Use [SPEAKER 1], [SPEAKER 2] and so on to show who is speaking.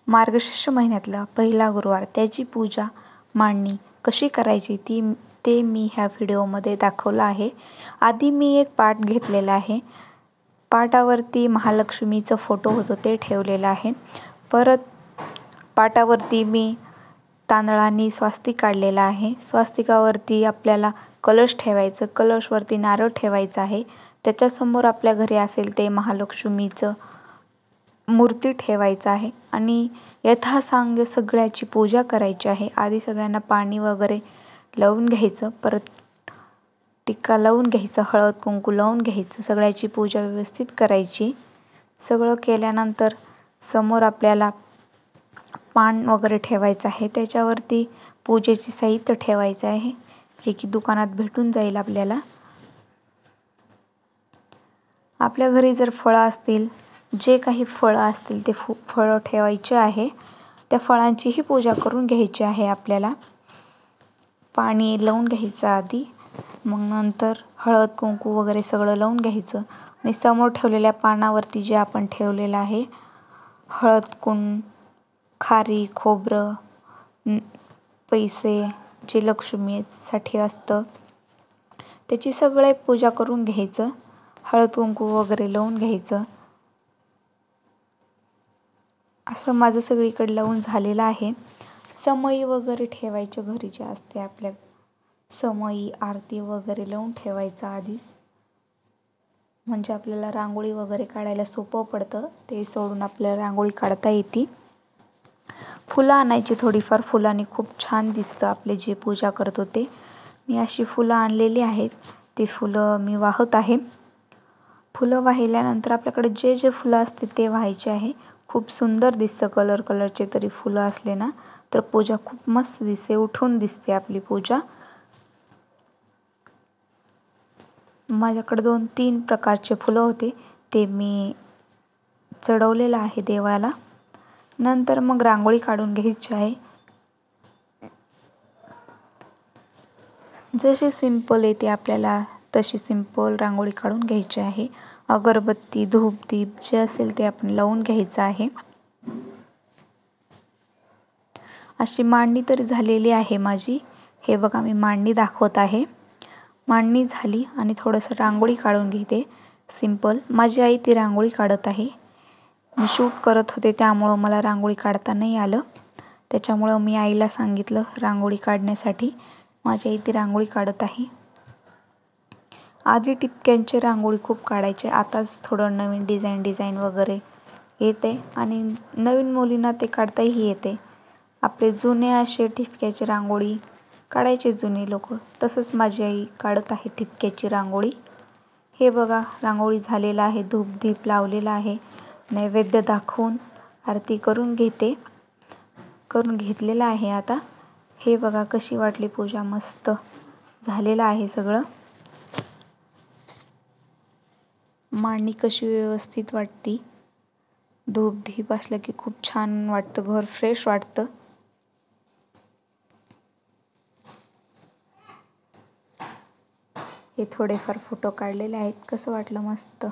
[SPEAKER 1] मार्गशीर्ष महिन्यातला पहिला गुरुवार, त्याची पूजा मांडणी कशी करायची ते मी ह्या व्हिडिओमध्ये दाखवलं आहे. आधी मी एक पाट घेतलेला आहे. पाटावरती महालक्ष्मीचं फोटो होतो ते ठेवलेलं आहे. परत पाटावरती मी तांदळाने स्वास्तिक काढलेला आहे. स्वास्तिकावरती आपल्याला कलश ठेवायचं, कलशवरती नारळ ठेवायचा आहे. त्याच्यासमोर आपल्या घरी असेल ते महालक्ष्मीचं मूर्ती ठेवायचं आहे आणि यथासांग सगळ्याची पूजा करायची आहे. आधी सगळ्यांना पाणी वगैरे लावून घ्यायचं, परत टिक्का लावून घ्यायचं, हळद कुंकू लावून घ्यायचं, सगळ्याची पूजा व्यवस्थित करायची. सगळं केल्यानंतर समोर आपल्याला पान वगैरे ठेवायचं आहे. त्याच्यावरती पूजेचे साहित्य ठेवायचं आहे, जे की दुकानात भेटून जाईल आपल्याला. आपल्या घरी जर फळं असतील, जे काही फळं असतील ते फळं ठेवायचे आहे. त्या फळांचीही पूजा करून घ्यायची आहे आपल्याला. पाणी लावून घ्यायचं आधी, मग नंतर हळद कुंकू वगैरे सगळं लावून घ्यायचं आणि समोर ठेवलेल्या पानावरती जे आपण ठेवलेलं आहे हळद खारी खोबरं, पैसे, जे लक्ष्मीसाठी असतं त्याची सगळे पूजा करून घ्यायचं. हळद कुंकू वगैरे लावून घ्यायचं. असं माझं सगळीकडे लावून झालेलं आहे. समई वगैरे ठेवायचं घरी जे असते आपल्या, समई आरती वगैरे लावून ठेवायचं आधीच, म्हणजे आपल्याला रांगोळी वगैरे काढायला सोपं पडतं. ते सोडून आपल्याला रांगोळी काढता येते. फुलं आणायची थोडीफार, फुलांनी खूप छान दिसतं आपले जे पूजा करतो ते. मी अशी फुलं आणलेली आहेत, ती फुलं मी वाहत आहे. फुलं वाहिल्यानंतर आपल्याकडे जे जे फुलं असते ते वाहायचे आहे. खूप सुंदर दिसतं कलरचे तरी फुलं असले ना तर पूजा खूप मस्त दिसते, उठून दिसते आपली पूजा. माझ्याकडे 2-3 प्रकारचे फुलं होते, ते मी चढवलेलं आहे देवाला. नंतर मग रांगोळी काढून घ्यायची आहे. जशी सिंपल येते आपल्याला तशी सिंपल रांगोळी काढून घ्यायची आहे. अगरबत्ती धूपदीप जे असेल ते आपण लावून घ्यायचं आहे. अशी मांडणी तरी झालेली आहे माझी. हे बघा मी मांडणी दाखवत आहे. मांडणी झाली आणि थोडंसं रांगोळी काढून घेते सिंपल. माझी आई ती रांगोळी काढत आहे. मी शूट करत होते त्यामुळं मला रांगोळी काढता नाही आलं, त्याच्यामुळं मी आईला सांगितलं रांगोळी काढण्यासाठी. माझी आई ती रांगोळी काढत आहे. आधी टिपक्यांची रांगोळी खूप काढायचे, आताच थोडं नवीन डिझाईन वगैरे येते आणि नवीन मुलींना ते काढताही येते. आपले जुने असे ठिपक्याची रांगोळी काढायचे जुने लोक, तसंच माझी आई काढत आहे ठिपक्याची रांगोळी. हे बघा रांगोळी झालेला आहे, धूपदीप लावलेला आहे. नैवेद्य दाखवून आरती करून घेतलेलं आहे आता. हे बघा कशी वाटली पूजा, मस्त झालेलं आहे सगळं. मांडणी कशी व्यवस्थित वाटती. धूपदीप असलं की खूप छान वाटतं, घर फ्रेश वाटतं. हे थोडेफार फोटो काढलेले आहेत. कसं वाटलं? मस्त.